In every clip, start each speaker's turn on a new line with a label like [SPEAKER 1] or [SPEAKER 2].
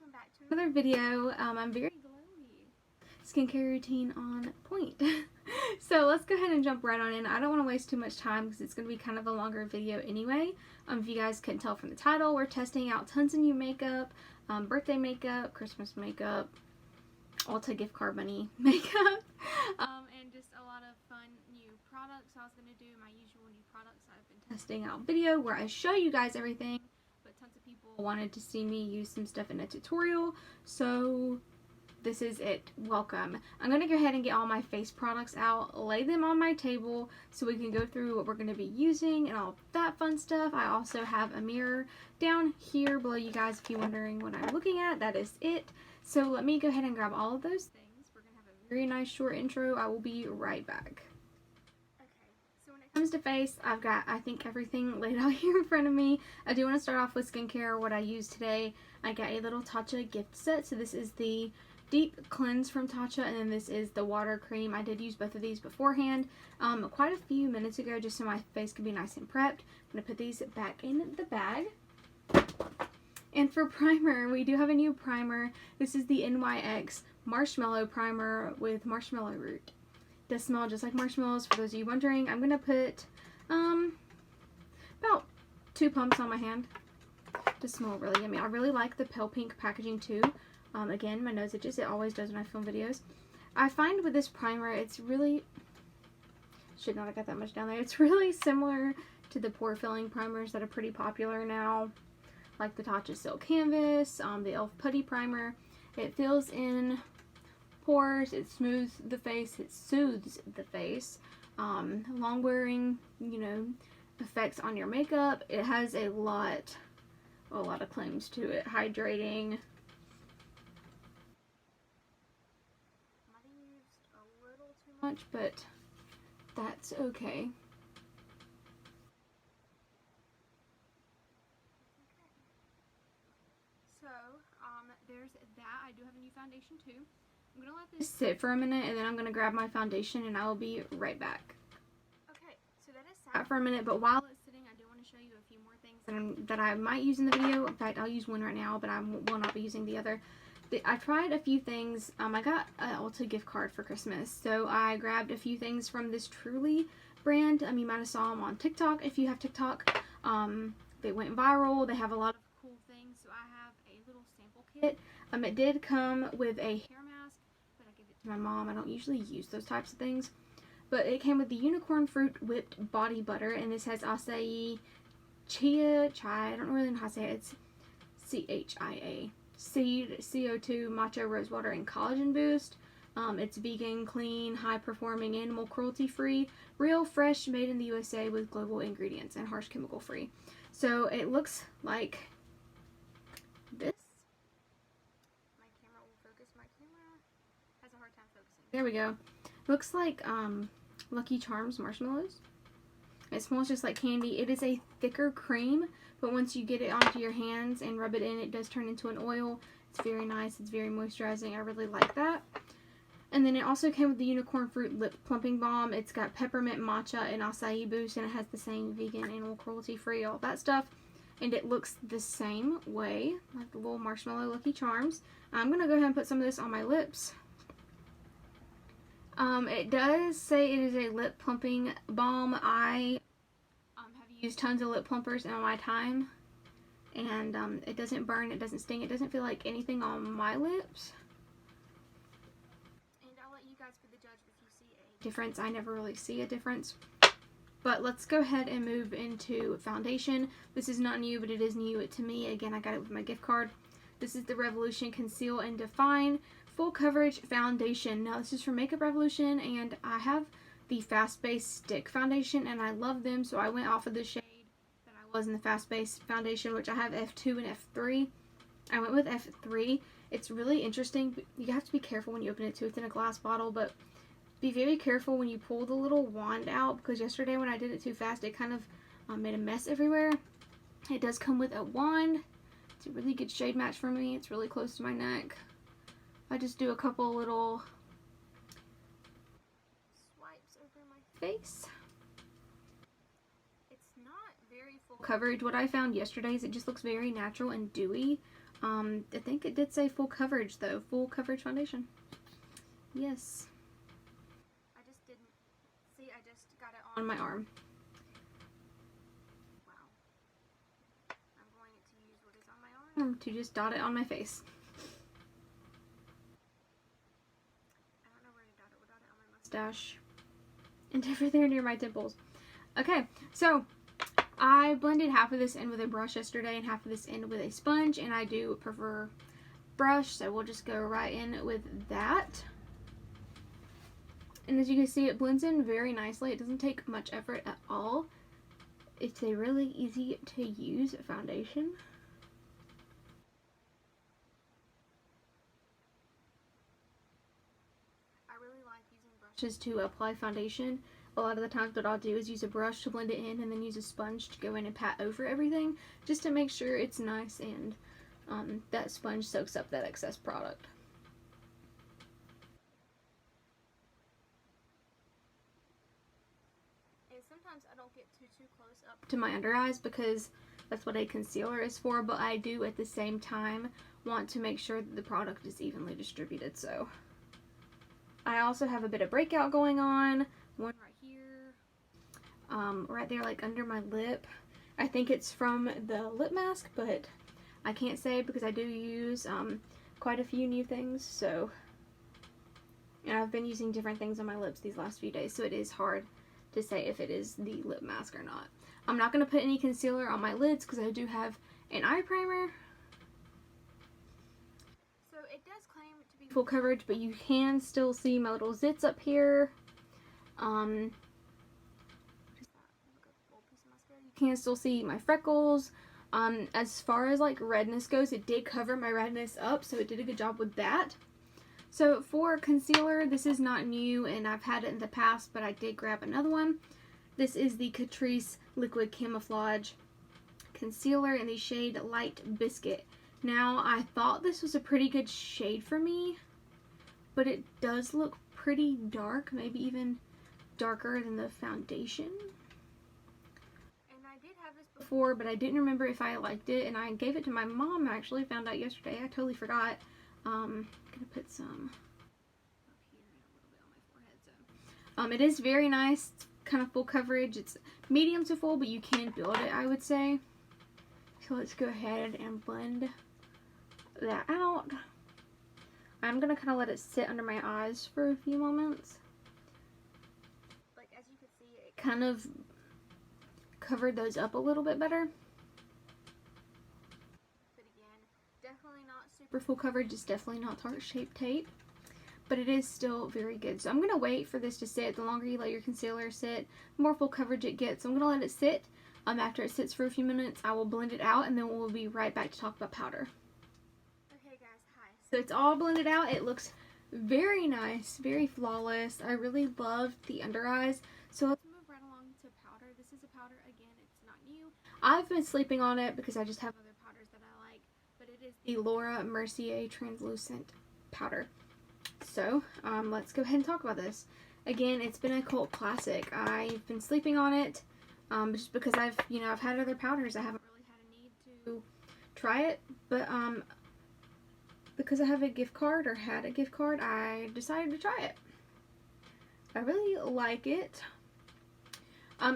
[SPEAKER 1] welcome back to another video. I'm very glowy. Skincare routine on point. So let's go ahead and jump right on in. I don't want to waste too much time because it's going to be kind of a longer video anyway. If you guys couldn't tell from the title, we're testing out tons of new makeup, birthday makeup, Christmas makeup, Ulta gift card money makeup, and just a lot of fun new products. So I was going to do my usual new products I've been testing out video where I show you guys everything. Tons of people wanted to see me use some stuff in a tutorial, so this is it. Welcome. I'm going to go ahead and get all my face products out, lay them on my table so we can go through what we're going to be using and all that fun stuff. I also have a mirror down here below you guys if you're wondering what I'm looking at. That is it. So let me go ahead and grab all of those things. We're going to have a very nice short intro. I will be right back. Comes to face, I've got, I think, everything laid out here in front of me. I do want to start off with skincare, what I use today. I got a little Tatcha gift set. So this is the Deep Cleanse from Tatcha, and then this is the water cream. I did use both of these beforehand, quite a few minutes ago, just so my face could be nice and prepped. I'm going to put these back in the bag. And for primer, we do have a new primer. This is the NYX Marshmallow Primer with Marshmallow Root. Does smell just like marshmallows, for those of you wondering. I'm gonna put about 2 pumps on my hand to smell really yummy. I really like the pale pink packaging too. Again, my nose itches. It always does when I film videos. I find with this primer, it's really, should not have got that much down there. It's really similar to the pore filling primers that are pretty popular now, like the Tatcha Silk Canvas, the e.l.f. Putty Primer. It fills in pores, it smooths the face, it soothes the face. Long wearing, effects on your makeup. It has a lot of claims to it. Hydrating. Might have used a little too much, but that's okay. So, there's that. I do have a new foundation too. I'm going to let this sit for a minute, and then I'm going to grab my foundation, and I will be right back. Okay, so that is sat for a minute, but while it's sitting, I do want to show you a few more things that I might use in the video. In fact, I'll use one right now, but I will not be using the other. I tried a few things. I got an Ulta gift card for Christmas, so I grabbed a few things from this Truly brand. You might have saw them on TikTok if you have TikTok. They went viral. They have a lot of cool things, so I have a little sample kit. It did come with a hair mask, but I gave it to my mom. I don't usually use those types of things. But it came with the unicorn fruit whipped body butter, and this has acai, chai, I don't really know how to say it. It's CHIA. Seed, CO2, matcha, rose water, and collagen boost. It's vegan, clean, high-performing, animal cruelty-free, real, fresh, made in the USA with global ingredients, and harsh chemical-free. So it looks like this. My camera will focus. My camera has a hard time focusing. There we go. Looks like Lucky Charms marshmallows. It smells just like candy. It is a thicker cream, but once you get it onto your hands and rub it in, it does turn into an oil. It's very nice. It's very moisturizing. I really like that. And then it also came with the unicorn fruit lip plumping balm. It's got peppermint, matcha, and acai boost, and it has the same vegan, animal cruelty free, all that stuff. And it looks the same way, like the little marshmallow Lucky Charms. I'm going to go ahead and put some of this on my lips. It does say it is a lip plumping balm. I have used tons of lip plumpers in my time, and it doesn't burn, it doesn't sting, it doesn't feel like anything on my lips. And I'll let you guys be the judge if you see a difference. I never really see a difference. But let's go ahead and move into foundation. This is not new, but it is new to me. Again, I got it with my gift card. This is the Revolution Conceal and Define Full Coverage Foundation. Now, this is from Makeup Revolution, and I have the Fast Base Stick Foundation, and I love them, so I went off of the shade that I was in the Fast Base Foundation, which I have F2 and F3. I went with F3. It's really interesting. You have to be careful when you open it, too. It's in a glass bottle, but be very careful when you pull the little wand out, because yesterday when I did it too fast, it kind of made a mess everywhere. It does come with a wand. It's a really good shade match for me. It's really close to my neck. I just do a couple little swipes over my face. It's not very full coverage. What I found yesterday is it just looks very natural and dewy. I think it did say full coverage though. Full coverage foundation. Yes. I just didn't see. I just got it on my arm. Wow. I'm going to use what is on my arm to just dot it on my face. I don't know where to dot it. We'll dot it on my mustache and everywhere near my temples. Okay, so I blended half of this in with a brush yesterday and half of this in with a sponge, and I do prefer brush, so we'll just go right in with that. And as you can see, it blends in very nicely. It doesn't take much effort at all. It's a really easy to use foundation. I really like using brushes to apply foundation. A lot of the times what I'll do is use a brush to blend it in and then use a sponge to go in and pat over everything just to make sure it's nice and that sponge soaks up that excess product. And sometimes I don't get too close up to my under eyes because that's what a concealer is for, but I do at the same time want to make sure that the product is evenly distributed. So I also have a bit of breakout going on. One right here, right there, like under my lip. I think it's from the lip mask, but I can't say because I do use quite a few new things. So, and I've been using different things on my lips these last few days, so it is hard to say if it is the lip mask or not. I'm not going to put any concealer on my lids because I do have an eye primer. So it does claim to be full coverage, but you can still see my little zits up here. You can still see my freckles. As far as like redness goes, it did cover my redness up, so it did a good job with that. So for concealer, this is not new and I've had it in the past, but I did grab another one. This is the Catrice Liquid Camouflage Concealer in the shade Light Biscuit. Now, I thought this was a pretty good shade for me, but it does look pretty dark, maybe even darker than the foundation. And I did have this before, but I didn't remember if I liked it, and I gave it to my mom. I actually found out yesterday. I totally forgot. I'm gonna put some up here and a little bit on my forehead. So, it is very nice, kind of full coverage. It's medium to full, but you can build it, I would say. So let's go ahead and blend that out. I'm gonna kind of let it sit under my eyes for a few moments. Like, as you can see, it kind of covered those up a little bit better. But again, definitely not super full coverage. It's definitely not Tarte Shape Tape, but it is still very good. So I'm gonna wait for this to sit. The longer you let your concealer sit, the more full coverage it gets. So I'm gonna let it sit. After it sits for a few minutes, I will blend it out, and then we'll be right back to talk about powder. Okay guys, hi. So it's all blended out. It looks very nice, very flawless. I really loved the under eyes. So let's move right along to powder. This is a powder, again, it's not new. I've been sleeping on it because I just have other powders that I like, but it is the Laura Mercier Translucent Powder. So let's go ahead and talk about this. Again, it's been a cult classic. I've been sleeping on it. Just because I've had other powders, I haven't really had a need to try it, but because I have a gift card, or had a gift card, I decided to try it. I really like it.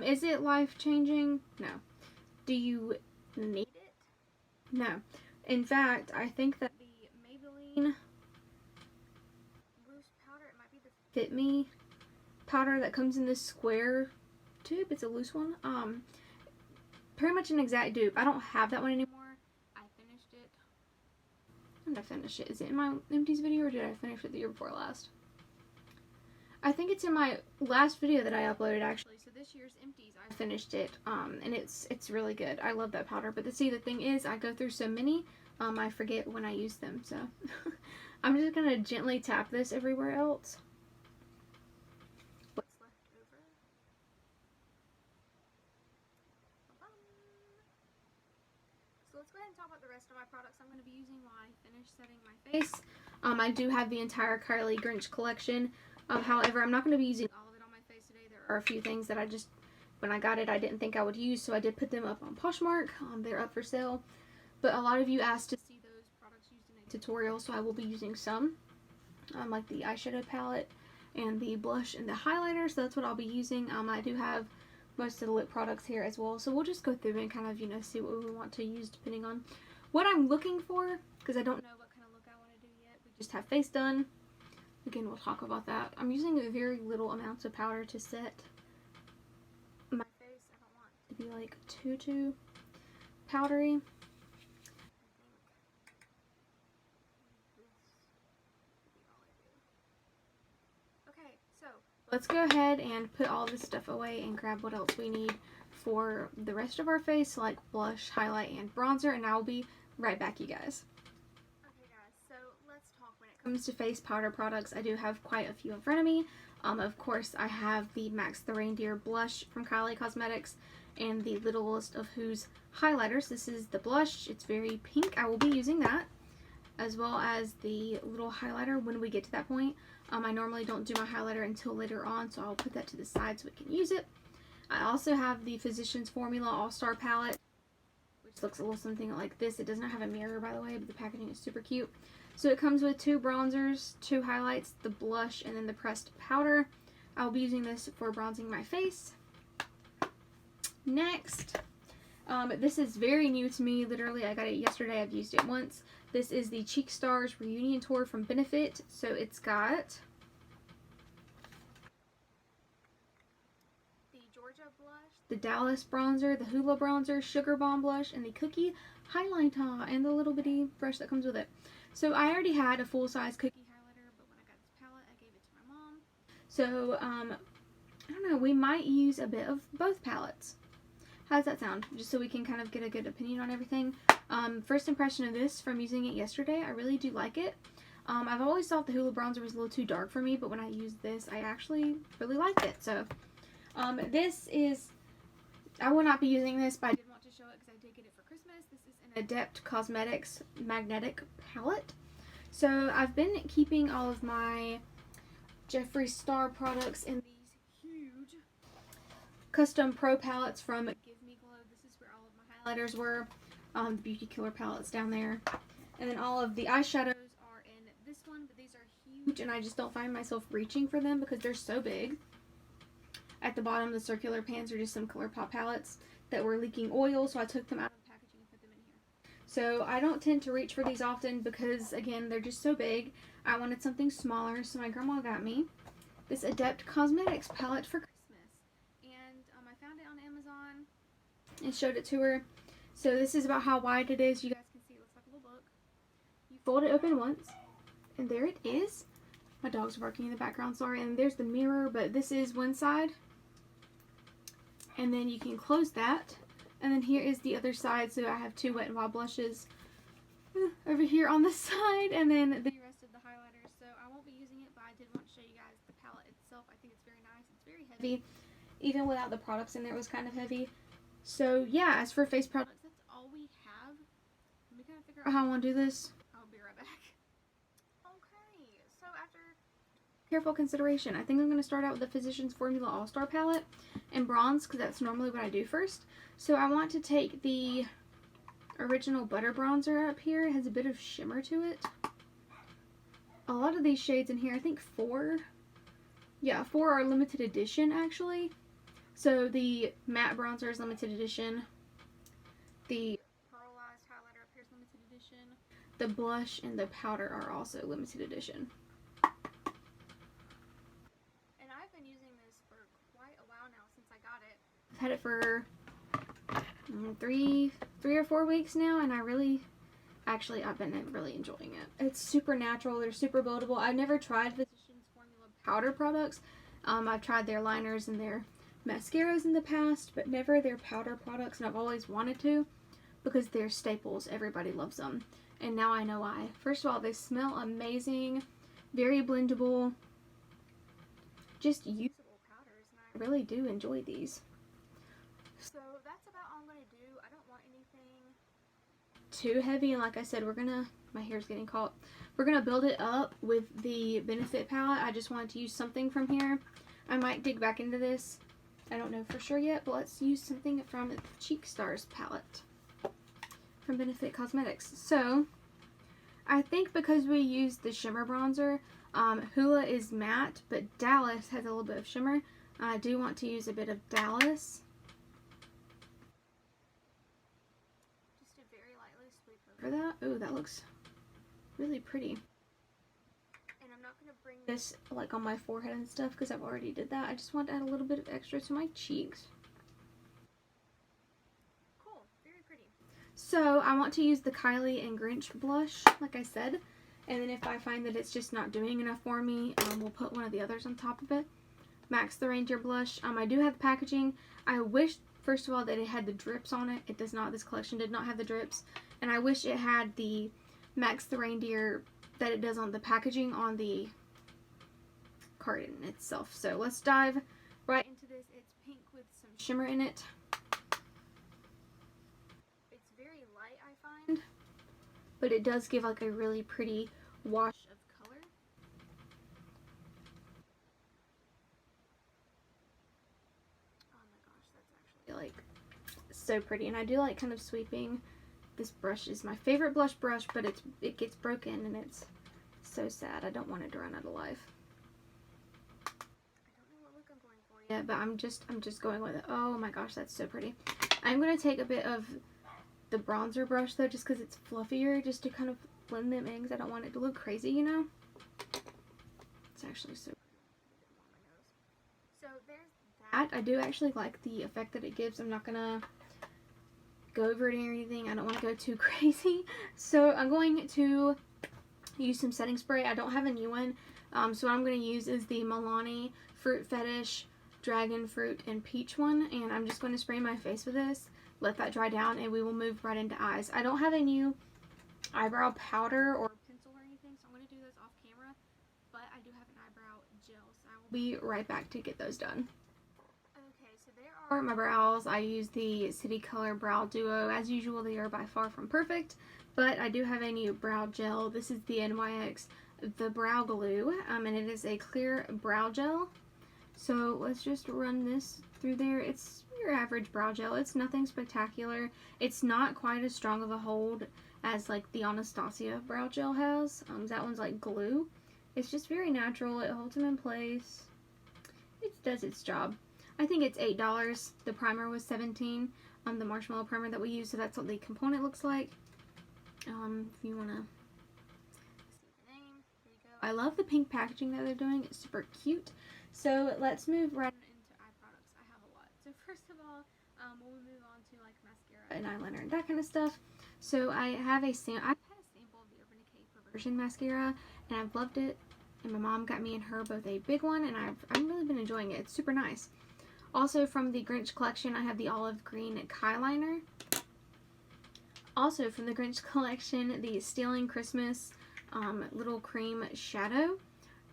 [SPEAKER 1] Is it life-changing? No. Do you need it? No. In fact, I think that the Maybelline loose powder, it might be the Fit Me powder that comes in this square tube. It's a loose one. Pretty much an exact dupe. I don't have that one anymore. I finished it. When did I finish it? Is it in my empties video, or did I finish it the year before last? I think it's in my last video that I uploaded, actually. So this year's empties, I finished it. And it's really good. I love that powder. But the thing is, I go through so many, I forget when I use them. So I'm just gonna gently tap this everywhere else. Let's go ahead and talk about the rest of my products I'm going to be using while I finish setting my face. I do have the entire Kylie Grinch collection. However, I'm not going to be using all of it on my face today. There are a few things that when I got it, I didn't think I would use, so I did put them up on Poshmark. They're up for sale. But a lot of you asked to see those used in a tutorial, so I will be using some, like the eyeshadow palette and the blush and the highlighter, so that's what I'll be using. I do have most of the lip products here as well, so we'll just go through and kind of, you know, see what we want to use depending on what I'm looking for, because I don't know what kind of look I want to do yet. We just have face done. Again, we'll talk about that. I'm using a very little amounts of powder to set my face. I don't want it to be like too powdery. Okay, so let's go ahead and put all this stuff away and grab what else we need for the rest of our face, like blush, highlight, and bronzer, and I'll be right back, you guys. Okay guys, so let's talk. When it comes to face powder products, I do have quite a few in front of me. Of course, I have the Max the Reindeer blush from Kylie Cosmetics and the Littlest of Who's highlighters. This is the blush. It's very pink. I will be using that, as well as the little highlighter when we get to that point. I normally don't do my highlighter until later on, so I'll put that to the side so we can use it. I also have the Physicians Formula All-Star palette, which looks a little something like this. It does not have a mirror, by the way, but the packaging is super cute. So it comes with 2 bronzers, 2 highlights, the blush, and then the pressed powder. I'll be using this for bronzing my face. Next, this is very new to me. Literally, I got it yesterday. I've used it once. This is the Cheek Stars Reunion Tour from Benefit. So it's got the Georgia blush, the Dallas bronzer, the Hoola bronzer, Sugar Bomb blush, and the Cookie highlighter, and the little bitty brush that comes with it. So I already had a full-size cookie highlighter, but when I got this palette, I gave it to my mom. So, I don't know, we might use a bit of both palettes. How does that sound? Just so we can kind of get a good opinion on everything. First impression of this from using it yesterday, I really do like it. I've always thought the Hoola bronzer was a little too dark for me, but when I used this, I actually really liked it. So, this is, I will not be using this, but I did want to show it because I did get it for Christmas. This is an Adept Cosmetics Magnetic Palette. So, I've been keeping all of my Jeffree Star products in these huge custom pro palettes from Give Me Glow. This is where all of my highlighters were. The Beauty Killer palettes down there. And then all of the eyeshadows are in this one, but these are huge and I just don't find myself reaching for them because they're so big. At the bottom, the circular pans are just some ColourPop palettes that were leaking oil, so I took them out of the packaging and put them in here. So I don't tend to reach for these often because, again, they're just so big. I wanted something smaller, so my grandma got me this Adept Cosmetics palette for Christmas. And I found it on Amazon and showed it to her. So this is about how wide it is. You guys can see it looks like a little book. You fold it open once, and there it is. My dog's barking in the background, sorry. And there's the mirror, but this is one side. And then you can close that. And then here is the other side. So I have 2 Wet n Wild blushes over here on the side. And then the rest of the highlighters. So I won't be using it, but I did want to show you guys the palette itself. I think it's very nice. It's very heavy. Even without the products in there, it was kind of heavy. So yeah, as for face products, that's all we have. Let me kind of figure out how I want to do this. I'll be right back. Okay, so after careful consideration, I think I'm going to start out with the Physicians Formula All-Star palette and bronze, because that's normally what I do first. So I want to take the original Butter bronzer up here. It has a bit of shimmer to it. A lot of these shades in here, I think 4. Yeah, 4 are limited edition actually. So the matte bronzer is limited edition. The pearlized highlighter up here is limited edition. The blush and the powder are also limited edition. And I've been using this for quite a while now since I got it. I've had it for 3 or 4 weeks now, and I've been really enjoying it. It's super natural. They're super buildable. I've never tried Physicians Formula powder products. I've tried their liners and their mascaras in the past, but never their powder products, and I've always wanted to because they're staples. Everybody loves them, and now I know why. First of all, they smell amazing, very blendable, just usable powders, and I really do enjoy these. So that's about all I'm going to do. I don't want anything too heavy, and like I said, my hair's getting caught. We're going to build it up with the Benefit palette. I just wanted to use something from here. I might dig back into this. I don't know for sure yet, but let's use something from the Cheek Stars palette from Benefit Cosmetics. So, I think because we used the shimmer bronzer, Hoola is matte, but Dallas has a little bit of shimmer. I do want to use a bit of Dallas. Just a very lightly sweep over that. Ooh, that looks really pretty. And I'm not going to bring this like on my forehead and stuff because I've already did that. I just want to add a little bit of extra to my cheeks. Cool, very pretty. So I want to use the Kylie and Grinch blush, like I said. And then if I find that it's just not doing enough for me, we'll put one of the others on top of it. Max the Reindeer blush. I do have the packaging. I wish, first of all, that it had the drips on it. It does not. This collection did not have the drips. And I wish it had the Max the Reindeer that it does on the packaging on the carton itself. So let's dive right into this. It's pink with some shimmer in it. It's very light, I find, but it does give like a really pretty wash of color. Oh my gosh, that's actually like so pretty. And I do like kind of sweeping. This brush is my favorite blush brush, but it gets broken and it's so sad. I don't want it to run out of life. I don't know what look I'm going for yet, but I'm just going with it. Oh my gosh, that's so pretty. I'm going to take a bit of the bronzer brush though, just because it's fluffier, just to kind of blend them in, because I don't want it to look crazy, you know? It's actually so pretty. So there's that. I do actually like the effect that it gives. I'm not going to go over it or anything. I don't want to go too crazy. So I'm going to use some setting spray. I don't have a new one. So what I'm going to use is the Milani Fruit Fetish Dragon Fruit and Peach one. And I'm just going to spray my face with this. Let that dry down and we will move right into eyes. I don't have a new eyebrow powder or pencil or anything, so I'm going to do those off camera. But I do have an eyebrow gel, so I will be right back to get those done. Okay, so there are my brows. I use the City Color Brow Duo. As usual, they are by far from perfect, but I do have a new brow gel. This is the NYX The Brow Glue, and it is a clear brow gel. So let's just run this through there. It's your average brow gel. It's nothing spectacular. It's not quite as strong of a hold as like the Anastasia brow gel has. That one's like glue. It's just very natural. It holds them in place. It does its job. I think it's $8. The primer was $17. The marshmallow primer that we use, so that's what the component looks like. If you want to see the name, there you go. I love the pink packaging that they're doing. It's super cute. So let's move right into eye products. I have a lot. So first of all, we'll move on to like mascara and eyeliner and that kind of stuff. So I have I've had a sample of the Urban Decay Perversion mascara, and I've loved it. And my mom got me and her both a big one, and I've really been enjoying it. It's super nice. Also from the Grinch collection, I have the Olive Green Kyliner. Also from the Grinch collection, the Stealing Christmas Little Cream Shadow.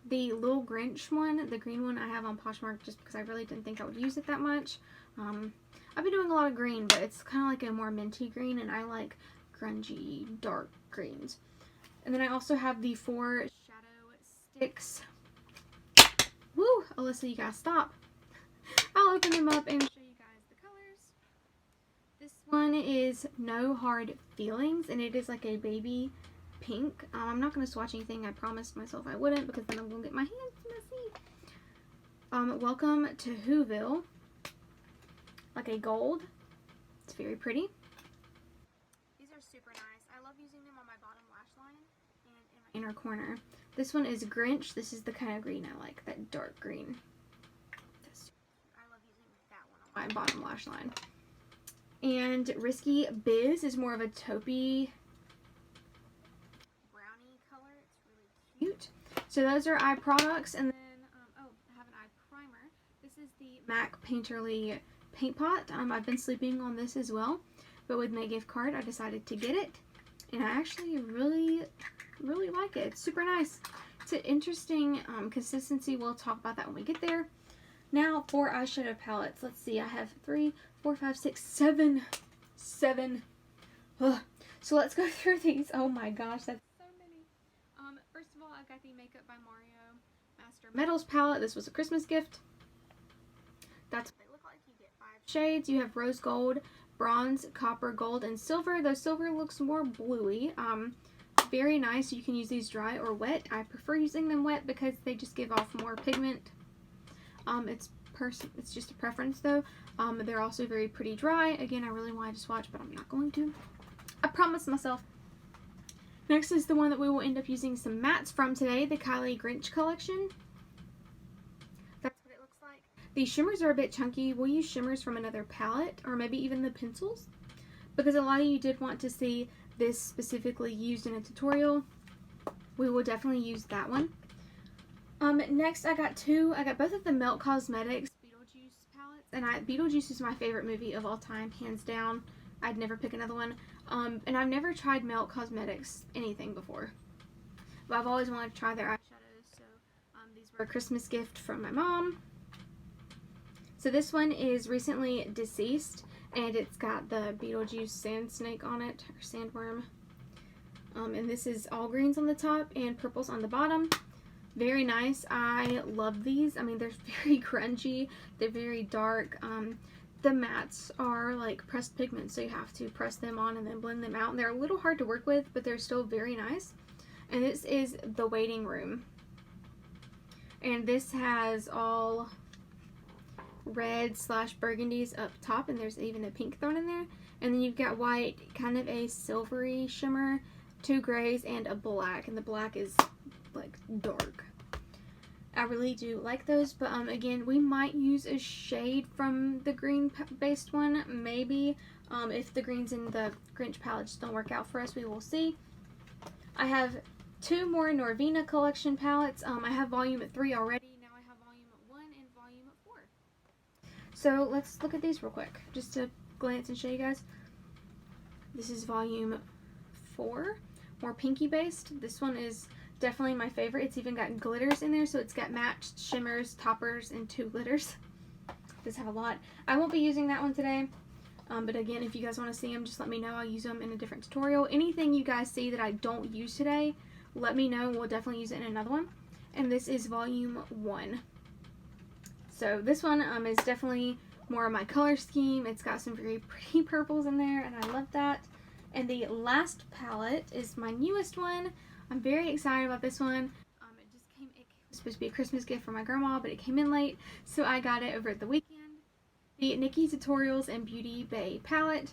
[SPEAKER 1] The Little Grinch one, the green one, I have on Poshmark just because I really didn't think I would use it that much. I've been doing a lot of green, but it's kind of like a more minty green, and I like grungy, dark greens. And then I also have the 4 shadow sticks. Woo! Alyssa, you gotta stop. I'll open them up and show you guys the colors. This one is No Hard Feelings, and it is like a baby pink. I'm not going to swatch anything. I promised myself I wouldn't, because then I'm going to get my hands messy. Welcome to Whoville. Like a gold. It's very pretty. These are super nice. I love using them on my bottom lash line and in my inner corner. This one is Grinch. This is the kind of green I like, that dark green. I love using that one on my bottom lash line. And Risky Biz is more of a taupey brownie color. It's really cute. So those are eye products, and then I have an eye primer. This is the MAC Painterly Paint Pot. I've been sleeping on this as well, but with my gift card I decided to get it, and I actually really like it. It's super nice. It's an interesting consistency. We'll talk about that when we get there. Now for eyeshadow palettes. Let's see, I have 3, 4, 5, 6, 7. Ugh. So let's go through these. Oh my gosh, that's so many. First of all, I've got the Makeup by Mario Master Metals palette. This was a Christmas gift. That's what they look like. You get 5 shades. You have rose gold, bronze, copper, gold, and silver. Though silver looks more bluey. very nice. You can use these dry or wet. I prefer using them wet because they just give off more pigment. It's just a preference though. They're also very pretty dry. Again, I really wanted to swatch, but I'm not going to. I promised myself. Next is the one that we will end up using some mattes from today, the Kylie Grinch collection. That's what it looks like. The shimmers are a bit chunky. We'll use shimmers from another palette, or maybe even the pencils, because a lot of you did want to see this specifically used in a tutorial. We will definitely use that one. Next I got both of the Melt Cosmetics Beetlejuice palettes, and Beetlejuice is my favorite movie of all time, hands down. I'd never pick another one. And I've never tried Melt Cosmetics anything before, but I've always wanted to try their eyeshadows, so these were a Christmas gift from my mom. So this one is Recently Deceased, and it's got the Beetlejuice sand snake on it, or sandworm. And this is all greens on the top and purples on the bottom. Very nice. I love these. I mean, they're very grungy. They're very dark. The mattes are like pressed pigment, so you have to press them on and then blend them out. And they're a little hard to work with, but they're still very nice. And this is The Waiting Room. And this has all red / burgundies up top, and there's even a pink thrown in there. And then you've got white, kind of a silvery shimmer, 2 grays, and a black. And the black is like dark. I really do like those, but again, we might use a shade from the green based one, maybe. If the greens in the Grinch palette just don't work out for us, we will see. I have 2 more Norvina collection palettes. I have volume 3 already. Now I have volume 1 and volume 4. So let's look at these real quick, just to glance and show you guys. This is volume 4, more pinky based. This one is definitely my favorite. It's even got glitters in there, so it's got matched shimmers, toppers, and 2 glitters. It does have a lot. I won't be using that one today, but again, if you guys want to see them, just let me know. I'll use them in a different tutorial. Anything you guys see that I don't use today, let me know. We'll definitely use it in another one. And this is volume 1. So this one is definitely more of my color scheme. It's got some very pretty purples in there, and I love that. And the last palette is my newest one. I'm very excited about this one. It was supposed to be a Christmas gift for my grandma, but it came in late, so I got it over the weekend. The Nikki Tutorials and Beauty Bay palette.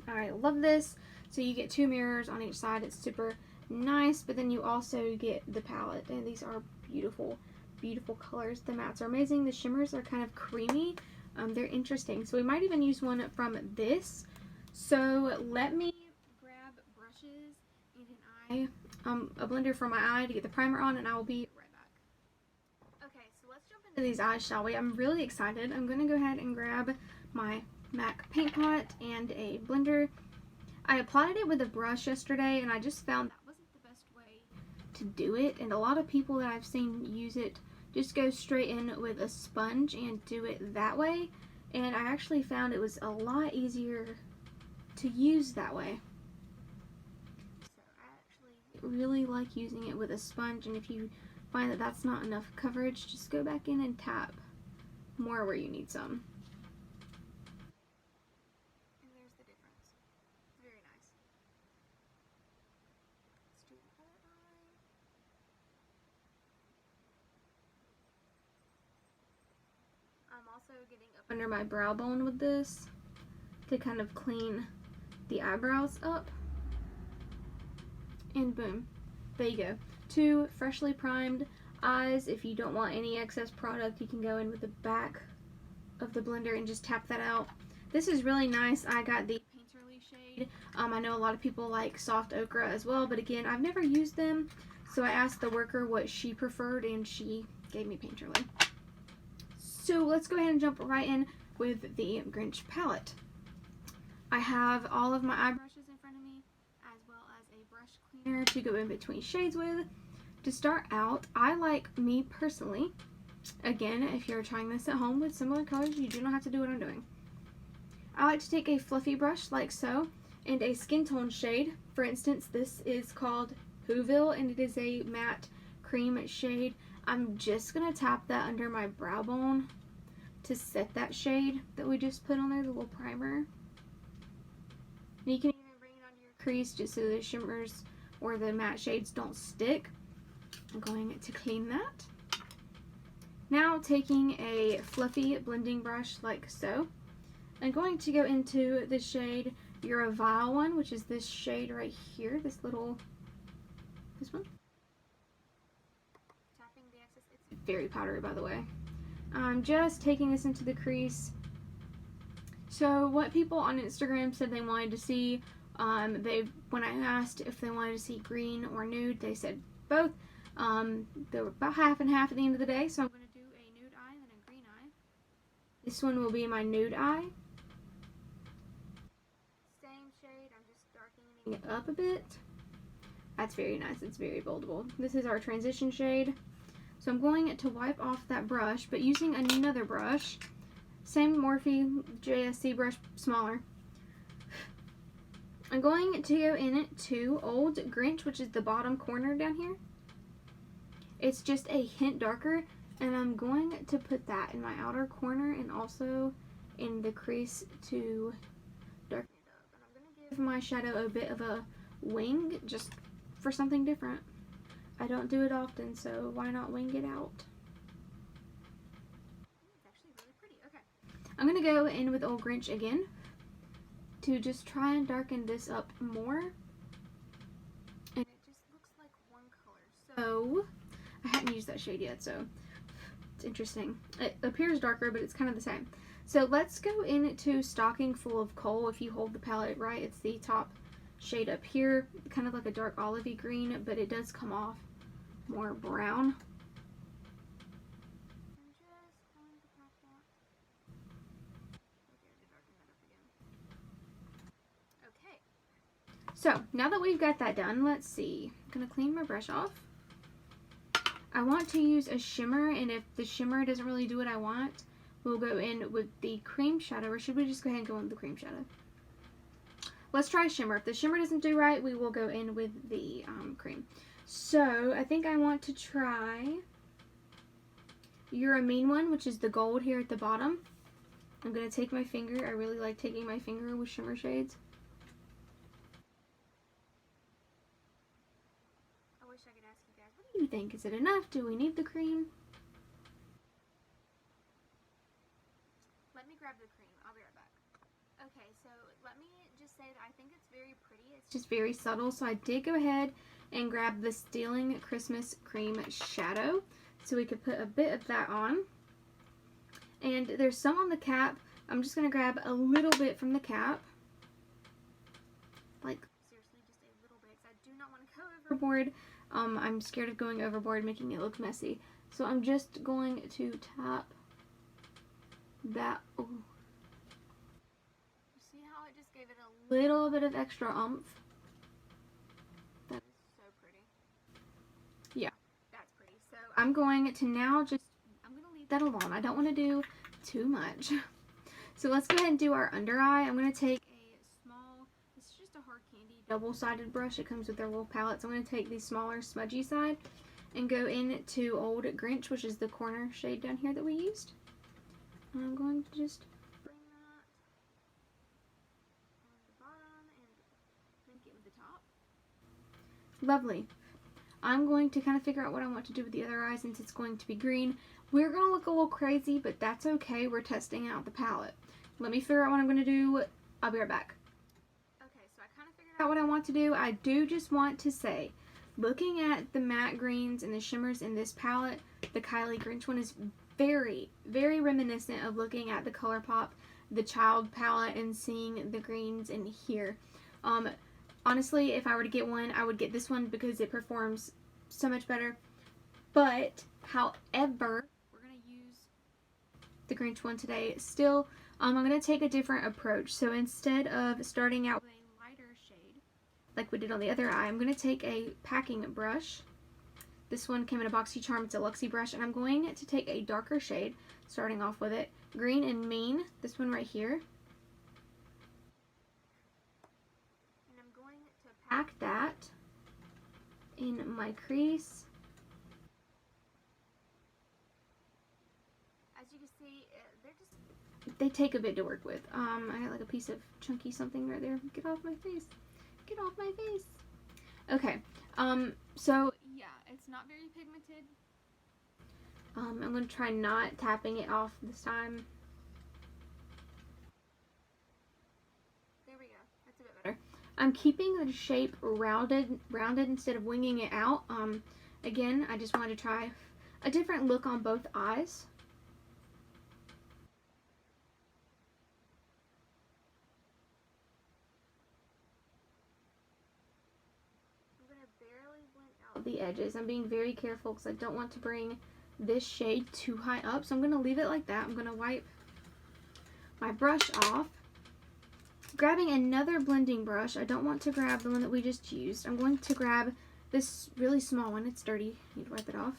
[SPEAKER 1] I love this. So you get 2 mirrors on each side. It's super nice, but then you also get the palette, and these are beautiful, beautiful colors. The mattes are amazing. The shimmers are kind of creamy. They're interesting. So we might even use one from this. So let me grab brushes and a blender for my eye to get the primer on, and I will be right back. Okay, so let's jump into these eyes, shall we? I'm really excited. I'm going to go ahead and grab my MAC paint pot and a blender. I applied it with a brush yesterday, and I just found that wasn't the best way to do it, and a lot of people that I've seen use it just go straight in with a sponge and do it that way, and I actually found it was a lot easier to use that way. Really like using it with a sponge, and if you find that that's not enough coverage, just go back in and tap more where you need some. And there's the difference. It's very nice. Let's do the other eye. I'm also getting up under my brow bone with this to kind of clean the eyebrows up. And boom, there you go. 2 freshly primed eyes. If you don't want any excess product, you can go in with the back of the blender and just tap that out. This is really nice. I got the Painterly shade. I know a lot of people like soft ochre as well, but again, I've never used them, so I asked the worker what she preferred, and she gave me Painterly. So let's go ahead and jump right in with the Grinch palette. I have all of my eye brushes in front of me, as well as a brush cleaner to go in between shades with. To start out, I like, me personally, again, if you're trying this at home with similar colors, you do not have to do what I'm doing. I like to take a fluffy brush like so, and a skin tone shade. For instance, this is called Whoville, and it is a matte cream shade. I'm just going to tap that under my brow bone to set that shade that we just put on there, the little primer. And you can even bring it onto your crease just so the shimmers or the matte shades don't stick. I'm going to clean that. Now taking a fluffy blending brush like so, I'm going to go into the shade You're a Vile one, which is this shade right here, this one. Tapping the excess. It's very powdery, by the way. I'm just taking this into the crease. So what people on Instagram said they wanted to see, when I asked if they wanted to see green or nude, they said both. They were about half and half at the end of the day, so I'm going to do a nude eye and then a green eye. This one will be my nude eye. Same shade, I'm just darkening it up a bit. That's very nice, it's very boldable. This is our transition shade. So I'm going to wipe off that brush, but using another brush. Same Morphe JSC brush, smaller. I'm going to go into Old Grinch, which is the bottom corner down here. It's just a hint darker, and I'm going to put that in my outer corner and also in the crease to darken it up. And I'm going to give my shadow a bit of a wing, just for something different. I don't do it often, so why not wing it out? It's actually really pretty. Okay. I'm going to go in with Old Grinch again to just try and darken this up more. And it just looks like one color. So, I hadn't used that shade yet, so it's interesting. It appears darker, but it's kind of the same. So let's go into Stocking Full of Coal. If you hold the palette right, it's the top shade up here, kind of like a dark olivey green, but it does come off more brown. I'm just going to pat that. Okay, to darken that up again. Okay. So now that we've got that done, let's see. I'm gonna clean my brush off. I want to use a shimmer, and if the shimmer doesn't really do what I want, we'll go in with the cream shadow, or should we just go ahead and go in with the cream shadow? Let's try shimmer. If the shimmer doesn't do right, we will go in with the cream. So I think I want to try You're a Mean One, which is the gold here at the bottom. I'm going to take my finger. I really like taking my finger with shimmer shades. I wish I could ask you guys, what do you think? Is it enough? Do we need the cream? Let me grab the cream. I'll be right back. Okay, so let me just say that I think it's very pretty. It's just very subtle, so I did go ahead and grab the Stealing Christmas Cream Shadow, so we could put a bit of that on. And there's some on the cap. I'm just going to grab a little bit from the cap. Like, seriously, just a little bit, because I do not want to go overboard. I'm scared of going overboard, making it look messy. So I'm just going to tap that. Oh. You see how it just gave it a little bit of extra oomph? That is so pretty. Yeah, that's pretty. So I'm going to now I'm going to leave that alone. I don't want to do too much. So let's go ahead and do our under eye. I'm going to take a small, this is just a hard candy double-sided brush. It comes with their little palette. So I'm going to take the smaller smudgy side and go into Old Grinch, which is the corner shade down here that we used. And I'm going to just bring that on the bottom and link it with the top. Lovely. I'm going to kind of figure out what I want to do with the other eye since it's going to be green. We're going to look a little crazy, but that's okay. We're testing out the palette. Let me figure out what I'm going to do. I'll be right back. Okay, so I kind of figured out what I want to do. I do just want to say, looking at the matte greens and the shimmers in this palette, the Kylie Grinch one is very, very reminiscent of looking at the ColourPop, the Child palette, and seeing the greens in here. Honestly, if I were to get one, I would get this one because it performs so much better. But, however, we're going to use the Grinch one today. Still, I'm going to take a different approach. So instead of starting out with a lighter shade, like we did on the other eye, I'm going to take a packing brush. This one came in a Boxy Charm. It's a Luxie brush. And I'm going to take a darker shade, starting off with it. Green and Mean, this one right here. And I'm going to pack that in my crease. As you can see, they take a bit to work with. I got like a piece of chunky something right there. Get off my face. Get off my face. Okay, so yeah, it's not very pigmented. I'm going to try not tapping it off this time. There we go. That's a bit better. I'm keeping the shape rounded instead of winging it out. Again, I just wanted to try a different look on both eyes. I'm going to barely blend out the edges. I'm being very careful because I don't want to bring this shade too high up. So I'm going to leave it like that. I'm going to wipe my brush off. Grabbing another blending brush. I don't want to grab the one that we just used. I'm going to grab this really small one. It's dirty. I need to wipe it off.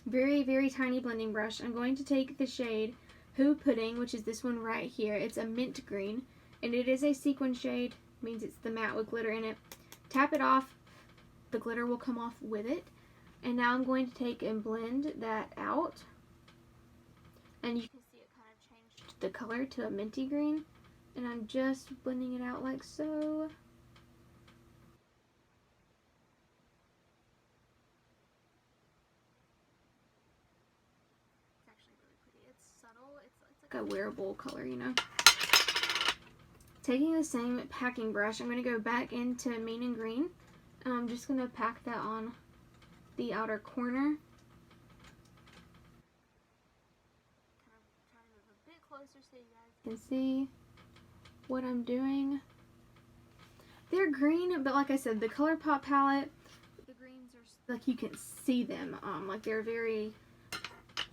[SPEAKER 1] Very, very tiny blending brush. I'm going to take the shade Who Pudding, which is this one right here. It's a mint green, and it is a sequin shade. Means it's the matte with glitter in it. Tap it off. The glitter will come off with it. And now I'm going to take and blend that out. And you can see it kind of changed the color to a minty green. And I'm just blending it out like so. It's actually really pretty. It's subtle. It's like a wearable color, you know. Taking the same packing brush, I'm going to go back into Mean and Green. And I'm just going to pack that on the outer corner. Kind of try to move a bit closer so you guys can see what I'm doing. They're green, but like I said, the ColourPop palette, the greens are like you can see them. Like they're very,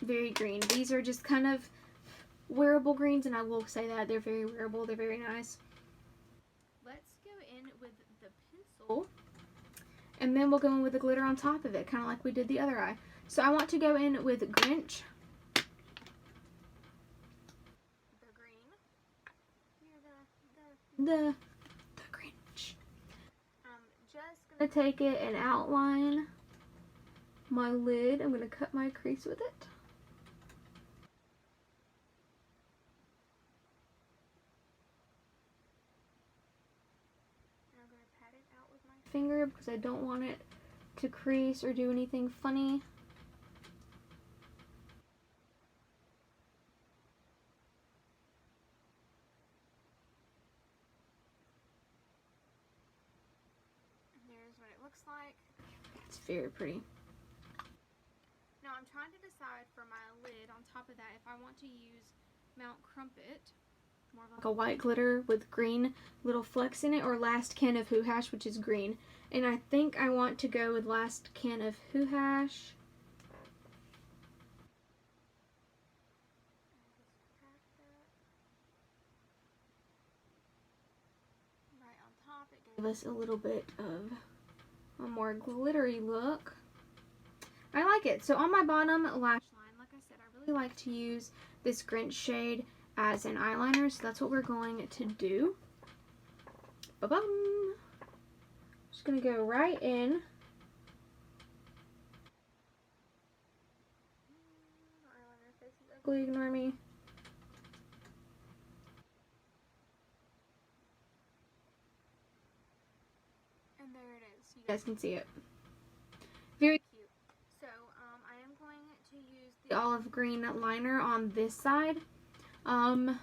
[SPEAKER 1] very green. These are just kind of wearable greens, and I will say that they're very wearable. They're very nice. Let's go in with the pencil, and then we'll go in with the glitter on top of it, kind of like we did the other eye. So I want to go in with Grinch. The Grinch. I'm just gonna take it and outline my lid. I'm gonna cut my crease with it. And I'm gonna pat it out with my finger because I don't want it to crease or do anything funny. What it looks like. It's very pretty. Now I'm trying to decide for my lid on top of that if I want to use Mount Crumpet, more like a white glitter with green little flecks in it, or Last Can of Who Hash, which is green. And I think I want to go with Last Can of Who Hash. Right on top, it gave us a little bit of a more glittery look. I like it. So on my bottom lash line, like I said, I really like to use this Grinch shade as an eyeliner, so that's what we're going to do. Ba-bum! Just gonna go right in. Eyeliner face is ugly, ignore me. And there it is. You guys can see it. Very cute. So I am going to use the olive green liner on this side. I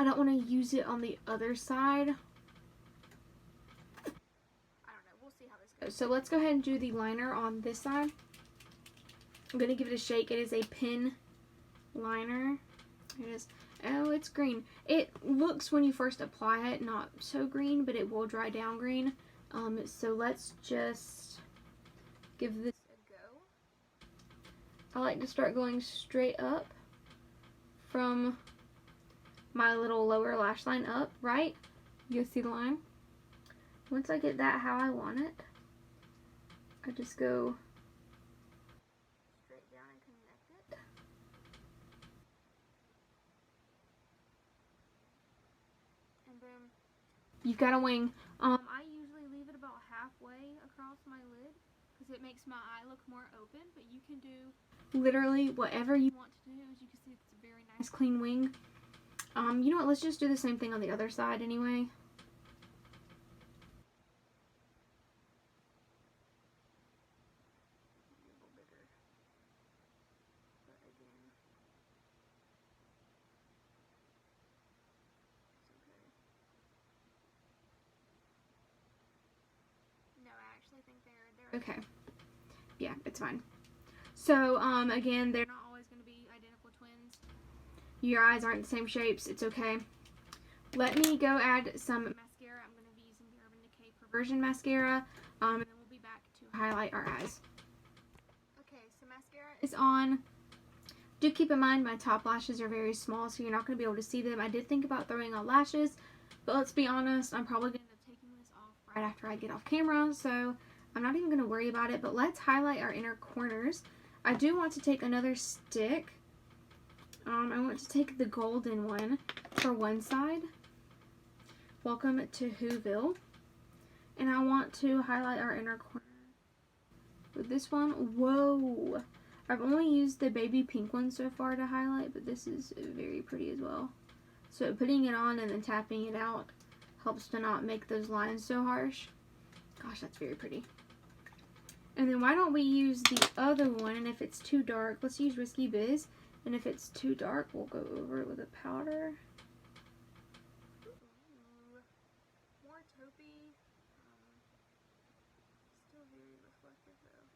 [SPEAKER 1] don't want to use it on the other side. I don't know. We'll see how this goes. So let's go ahead and do the liner on this side. I'm going to give it a shake. It is a pin liner. Here it is. Oh, it's green. It looks, when you first apply it, not so green, but it will dry down green. So let's just give this a go. I like to start going straight up from my little lower lash line up, right? You see the line? Once I get that how I want it, I just go straight down and connect it. And boom. You've got a wing. I usually leave it about halfway across my lid because it makes my eye look more open, but you can do literally whatever you want to do. As you can see, it's a very nice clean wing. You know what, let's just do the same thing on the other side anyway. Okay. Yeah, it's fine. So, again, they're not always going to be identical twins. Your eyes aren't the same shapes. It's okay. Let me go add some mascara. I'm going to be using the Urban Decay Perversion Mascara. And then we'll be back to highlight our eyes. Okay, so mascara is on. Do keep in mind my top lashes are very small, so you're not going to be able to see them. I did think about throwing on lashes, but let's be honest, I'm probably going to end up taking this off right after I get off camera, so I'm not even going to worry about it. But let's highlight our inner corners. I do want to take another stick. I want to take the golden one for one side. Welcome to Whoville. And I want to highlight our inner corner with this one. Whoa! I've only used the baby pink one so far to highlight, but this is very pretty as well. So putting it on and then tapping it out helps to not make those lines so harsh. Gosh, that's very pretty. And then why don't we use the other one, and if it's too dark, let's use Risky Biz. And if it's too dark, we'll go over it with a powder. Ooh, more taupey. Still very reflective though.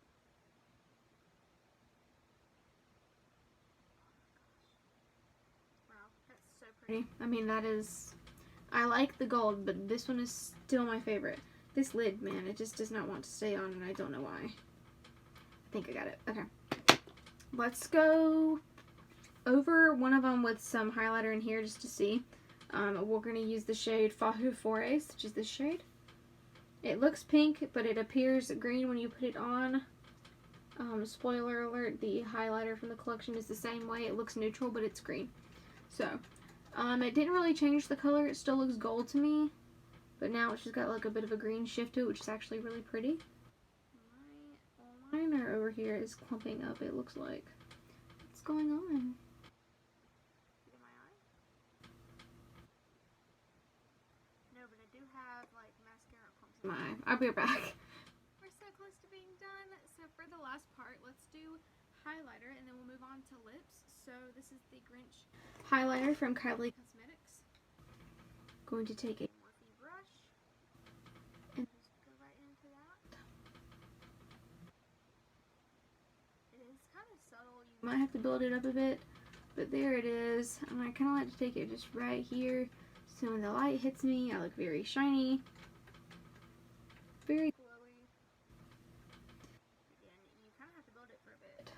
[SPEAKER 1] Wow, that's so pretty. I mean, that is, I like the gold, but this one is still my favorite. This lid, man, it just does not want to stay on, and I don't know why. I think I got it. Okay. Let's go over one of them with some highlighter in here just to see. We're going to use the shade Fahu Fores, which is this shade. It looks pink, but it appears green when you put it on. Spoiler alert, the highlighter from the collection is the same way. It looks neutral, but it's green. So, it didn't really change the color. It still looks gold to me. But now it's just got like a bit of a green shift to it, which is actually really pretty. My liner over here is clumping up, it looks like. What's going on? My eye? No, but I do have like mascara clumps in my eye. I'll be right back. We're so close to being done. So for the last part, let's do highlighter and then we'll move on to lips. So this is the Grinch highlighter from Kylie Cosmetics. Going to take a Morphe brush and just go right into that. It is kind of subtle. You might have to build it up a bit, but there it is. And I kind of like to take it just right here, so when the light hits me, I look very shiny, very glowy. Again, you kind of have to build it for a bit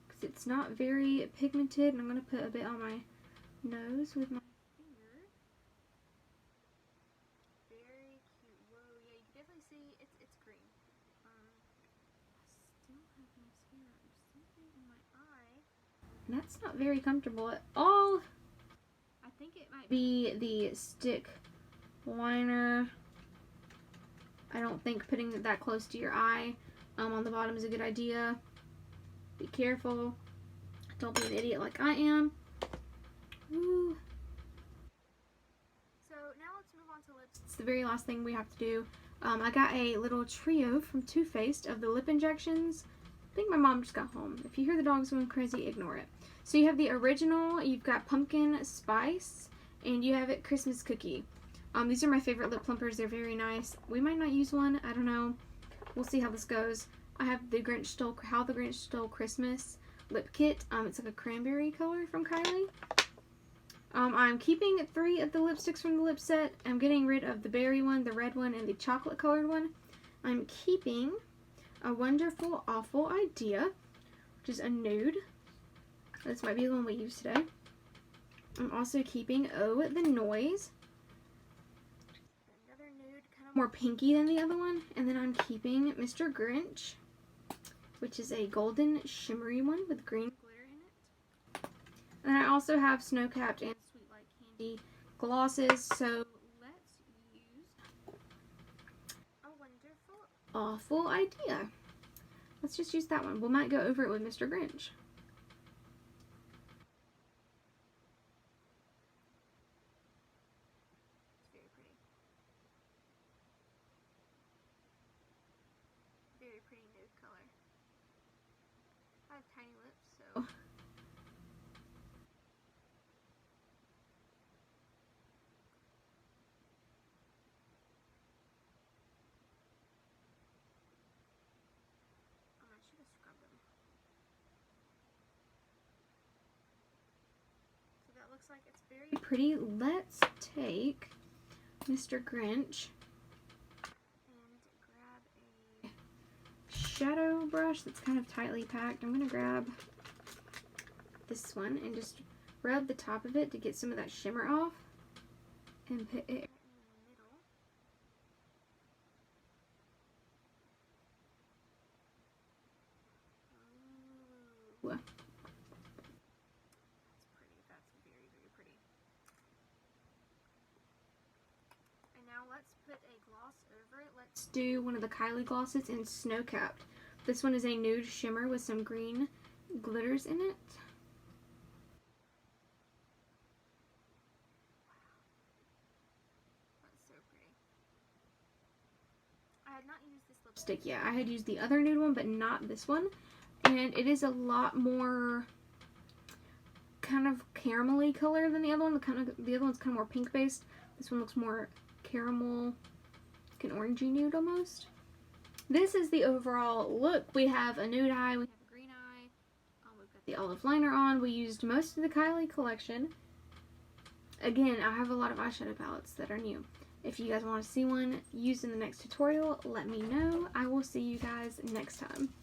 [SPEAKER 1] because it's not very pigmented. And I'm going to put a bit on my nose with my finger. Very cute. Whoa, yeah, you can definitely see it's green. I still have mascara or something in my eye. And that's not very comfortable at all. I think it might be the stick liner. I don't think putting it that close to your eye on the bottom is a good idea. Be careful. Don't be an idiot like I am. Woo. So now let's move on to lips. It's the very last thing we have to do. I got a little trio from Too Faced of the lip injections. I think my mom just got home. If you hear the dogs going crazy, ignore it. So you have the original, you've got pumpkin spice, and you have it Christmas cookie. These are my favorite lip plumpers. They're very nice. We might not use one. I don't know. We'll see how this goes. I have the How the Grinch Stole Christmas lip kit. It's like a cranberry color from Kylie. I'm keeping 3 of the lipsticks from the lip set. I'm getting rid of the berry one, the red one, and the chocolate colored one. I'm keeping a Wonderful Awful Idea, which is a nude. This might be the one we use today. I'm also keeping Oh the Noise. Another nude, kind of more pinky than the other one. And then I'm keeping Mr. Grinch, which is a golden shimmery one with green glitter in it. And I also have Snow Capped and Sweet Like Candy glosses. So let's use A Wonderful Awful Idea. Let's just use that one. We might go over it with Mr. Grinch. It's very pretty. Very pretty nude color. I have tiny lips, so... like it's very pretty. Let's take Mr. Grinch and grab a shadow brush that's kind of tightly packed. I'm going to grab this one and just rub the top of it to get some of that shimmer off and put it right in the middle. Ooh. That's pretty. That's very, very pretty. And now let's put a gloss over it. Let's do one of the Kylie glosses in Snow Capped. This one is a nude shimmer with some green glitters in it. I had not used this lipstick yet. I had used the other nude one, but not this one. And it is a lot more kind of caramelly color than the other one. The other one's kind of more pink based. This one looks more caramel, like an orangey nude almost. This is the overall look. We have a nude eye, we have a green eye, we've got the olive liner on. We used most of the Kylie collection. Again, I have a lot of eyeshadow palettes that are new. If you guys want to see one used in the next tutorial, let me know. I will see you guys next time.